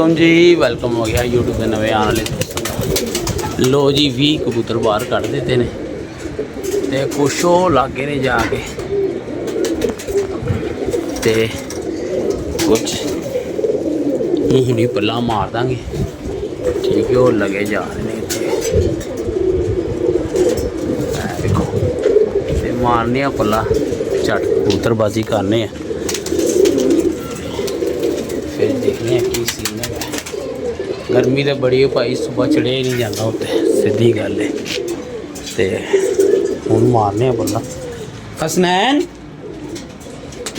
तुम जी वेलकम हो गया यूट्यूब के नवे आने वाले दोस्तों। लो जी 20 कबूतर बाहर कट देते हैं तो कुछ हो लागे ने जाके ते कुछ मुहनी पल्ला मार देंगे। ठीक है, वो लगे जा रहे हैं देखो ते मारने पल्ला झट कबूतरबाजी करने फिर देखने की सीन है। गर्मी तो बड़ी है भाई, सुबह चढ़े ही नहीं जाता उत्ते, सीधी गल है। तो हूँ मारने पल्ला हसनैन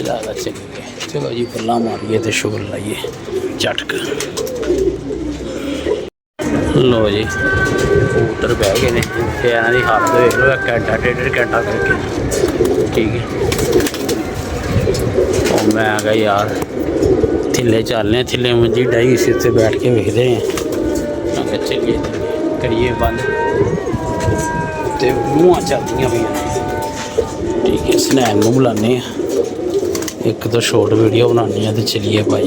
ज़्यादा चले गए। चलो जी पल्ला मारिए तो शोर लाइए झटक। लो जी कबूतर बह गए हैं तो इन्हों की हालत देख लो, एक घंटा 1.5 घंटा करके। ठीक है, और मैं आ गया यार थिले चलने, थिले मंजी डाई इस उत्ते बैठ के वेखते हैं। मैं चलिए करिए बंद तो मूँह चलदियाँ पे। ठीक है, स्नैन में बुलाने एक तो शॉर्ट वीडियो बनानी है तो चलिए भाई,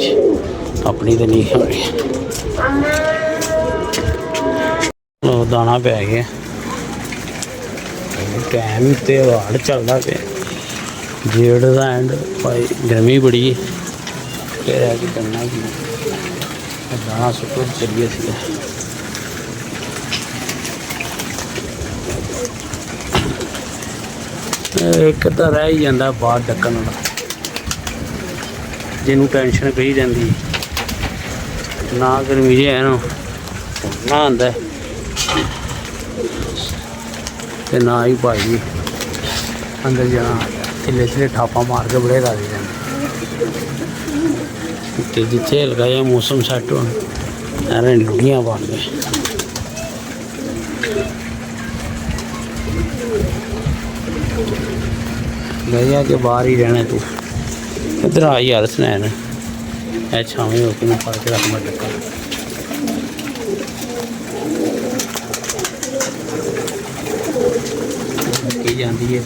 अपनी तो नहीं हो रही। दाना पै गया, टाइम त्यौहार चलता पे जेठ का एंड भाई, गर्मी बड़ी फिर है कि करना कि दाना सुटो चलिए सी। एक तो रह ही जाता बाहर डकन वाला, जिन्हों टेंशन कही जाती ना गर्मी है ना आंदा ते ना ही भाई अंदर जाना। थिले थिले ठापा मार के बड़े राजी जाते जिथे हल्का जहा मौसम सैट हो ऐरें लुड़ियाँ बन गए। भैया के बाहर ही रहना तू, इधर आ यार स्नैन है छावे हो के मैं फड़ के रख मैं डका। जाती है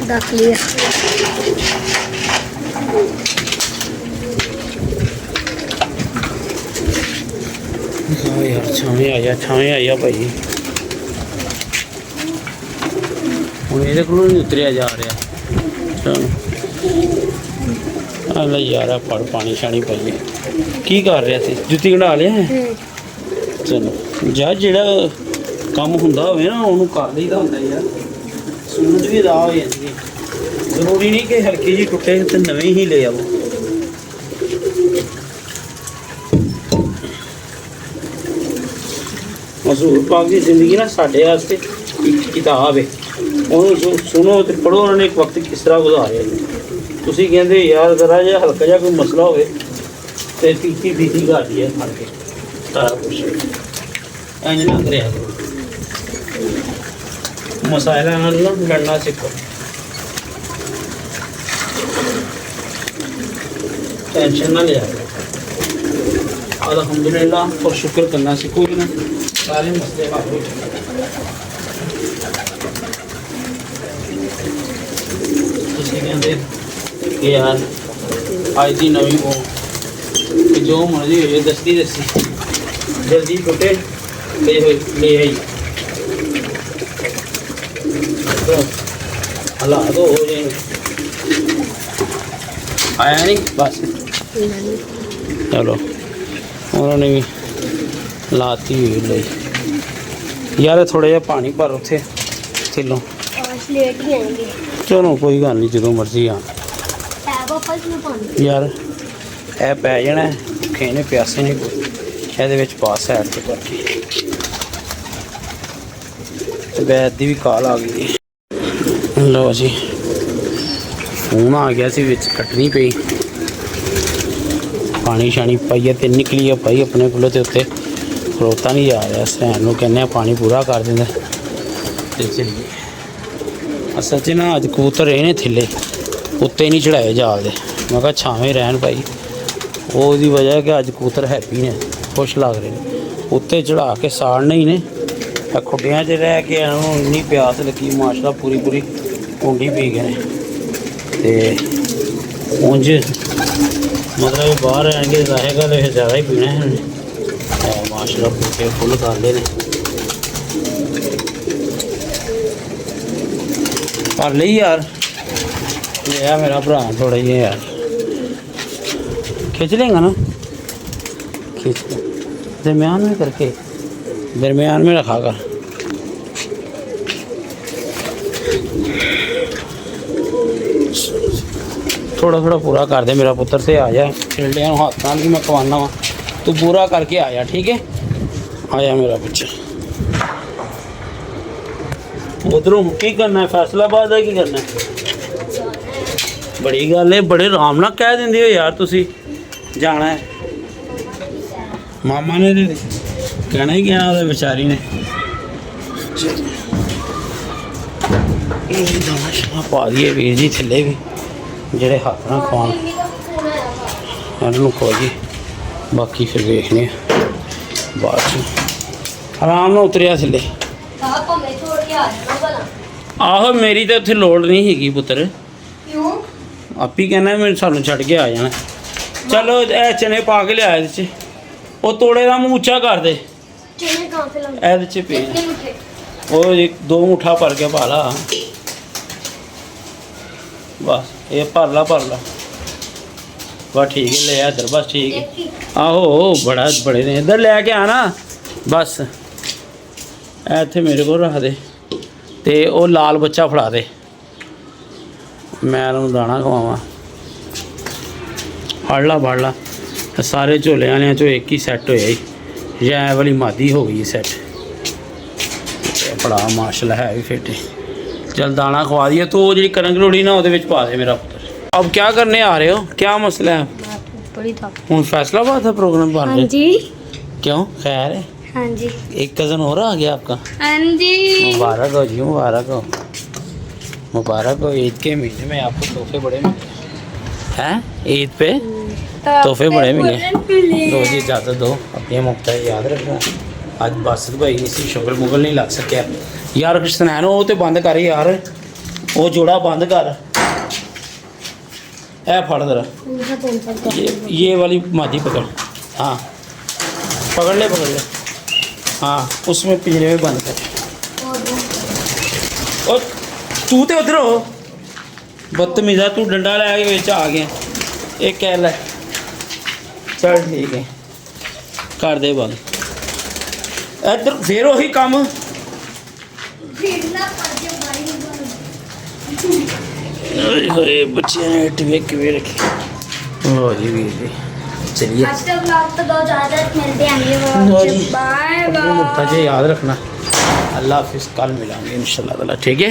रख लिया। यार छावे आया भाई, हूँ ये को नहीं उतरिया जा रहा। चलो यार फड़ पानी शानी पाइए। की कर रहा सी, जुत्ती कढ़ा लिया है। चलो जा जेड़ा काम हुंदा होवे ना उन्होंने कर लईदा हुंदा यार, सूरज भी राह हो जाती है। जरूरी नहीं कि हल्की जी टुटे तो नवे ही ले आओ। मशहूर पाक की जिंदगी ना साढ़े वास्ते एक किताब है, उन्होंने सुनो तो पढ़ो उन्होंने एक वक्त किस तरह गुजारे। तुसी कहते यार जरा जहा हल्का जहा कोई मसला हो तीखी फीकी गाड़ी है फड़ के सारा कुछ इंज ना करिया करो। मसाइलों नाल ना लड़ना सीखो, टेंशन ना लिया करो। अल्हम्दुलिल्लाह और शुक्र करना सीखोगे ना सारे मसले हल हो जाएंगे। कि यार अज की नवी वो कि जो मर्जी हो दसती जल्दी टुटे ले आई हालात हो जाएंगे। आया नहीं बस, चलो उन्होंने भी लाती हुई ली यार। थोड़ा जहा पानी भर उथे थिलों, चलो कोई गल नहीं जो मर्जी आ यार। ए पै जाना भुखे ने प्यासे ने कोई ये पा सैड से करके। वैद की भी कॉल आ गई। लो जी फोन आ गया सी विच कट्टनी पई, पानी शानी पाइए तो निकली है भाई अपने कोलों तो उत्ते खड़ोता नहीं जा रहा। सैन को कहने पानी पूरा कर देंगे तो चलिए। असल च ना अज कबूतर रहे ने थिले ਉੱਤੇ ਨਹੀਂ ਚੜਾਏ ਜਾਲ ਦੇ। ਮੈਂ ਕਿਹਾ ਛਾਵੇਂ ਰਹਿਣ ਭਾਈ। ਉਹਦੀ ਵਜ੍ਹਾ ਕਿ ਅੱਜ ਕਬੂਤਰ ਹੈਪੀ ਨੇ, ਖੁਸ਼ ਲੱਗ ਰਹੇ ਨੇ। ਉੱਤੇ ਚੜਾ ਕੇ ਸਾੜਨੇ ਹੀ ਨੇ। ਇਹ ਖੁੱਡੀਆਂ 'ਚ ਰਹਿ ਕੇ ਇਹਨਾਂ ਨੂੰ ਇੰਨੀ ਪਿਆਸ ਲੱਗੀ, ਮਾਸ਼ਾਅੱਲਾ ਪੂਰੀ ਪੂਰੀ ਕੁੰਡੀ ਪੀ ਗਏ ਨੇ। ਤੇ ਉਂਝ ਮਤਲਬ ਬਾਹਰ ਰਹਿਣਗੇ ਜ਼ਾਹਿਰ ਗੱਲ ਇਹ ਜ਼ਿਆਦਾ ਹੀ ਪੀਣਾ ਹੈ। ਮਾਸ਼ਾਅੱਲਾ ਬੂਟੇ ਫੁੱਲ ਕਰ ਲਏ ਨੇ। कर ली यार, ले मेरा भरा थोड़ा ही यार, खिंच लेंगे ना, खींच दरमियान में करके, दरमियान में रखा कर। थोड़ा थोड़ा पूरा कर दे मेरा पुत्र से। आ जा चिल्डिया हाथ नाल भी मैं खवाना वा, तू पूरा करके आ जा, ठीक है। आ जा मेरा बच्चा। उधरों की करना है, फैसलाबाद है की करना है? बड़ी गल है, बड़े आराम नाल कह देंदे हो यार तुसी जाना है। मामा ने तो कहना ही कहना उहदे बेचारी ने। दाना शाना पा दिए वीर जी थल्ले भी, जेड़े हाथ ना खान इन्हों खो जी। बाकी फिर देखने बाद आराम नाल उतरिया थल्ले। आहो मेरी तो उत्थे लोड़ नहीं हैगी पुत्र, आप ही कहना मैं सानू छड़ के आ जाना। चलो ए चने पा के लिया इहदे च, वो तोड़े का मूंह उच्चा कर दे। इहदे च पे वो एक दो मुठा भर के पा ला, बस ये भर ला बस ठीक है। ले इधर बस ठीक है। आहो बड़ा बड़े ने इधर लैके आना बस। इत्थे मेरे को रख दे ते ओ लाल बच्चा फड़ा दे, मैं उन्होंने दाना खवावां। फड़ ला सारे झोले वाले चो एक ही सैट होया ही, जै वाली मादी हो गई सैट। बड़ा माशाल्लाह है भी फिट है। चल दाना खवा दिया तो जी कनक रोड़ी ना वो पा दे मेरा पुत्र। अब क्या करने आ रहे हो, क्या मसला है? हूँ फैसलाबाद था प्रोग्राम बन रहा है? क्यों खैर है? हाँ जी। एक कज़न और आ गया आपका? हाँ जी। मुबारक हो जी, मुबारक हो, मुबारक हो। ईद के महीने में आपको तोहफे बड़े मिले हैं। ईद पे तोहफे बड़े मिले। दो जी इजाज़त दो, अपनी मुक्ता याद रखना। आज बासत भाई इसी शुगर मुगल नहीं लग सके यार। सुनैन वो तो बंद कर यार, वो जोड़ा बंद कर। ए फड़ जरा ये वाली मादी पकड़। हाँ पकड़ ले हाँ, उसमें पिंजरे में बंद कर। और तू तो उधर हो बदतमीज़ा, तू डंडा लै के बिच आ गया। एक कह ले चल ठीक है, कर दे बंद। इधर फिर वही काम। बच्चे ने टिवे किवे रखे। लो जी वीर जी चलिए याद रखना। अल्लाह हाफिज़, कल मिलेंगे इंशाल्लाह ताला, ठीक है।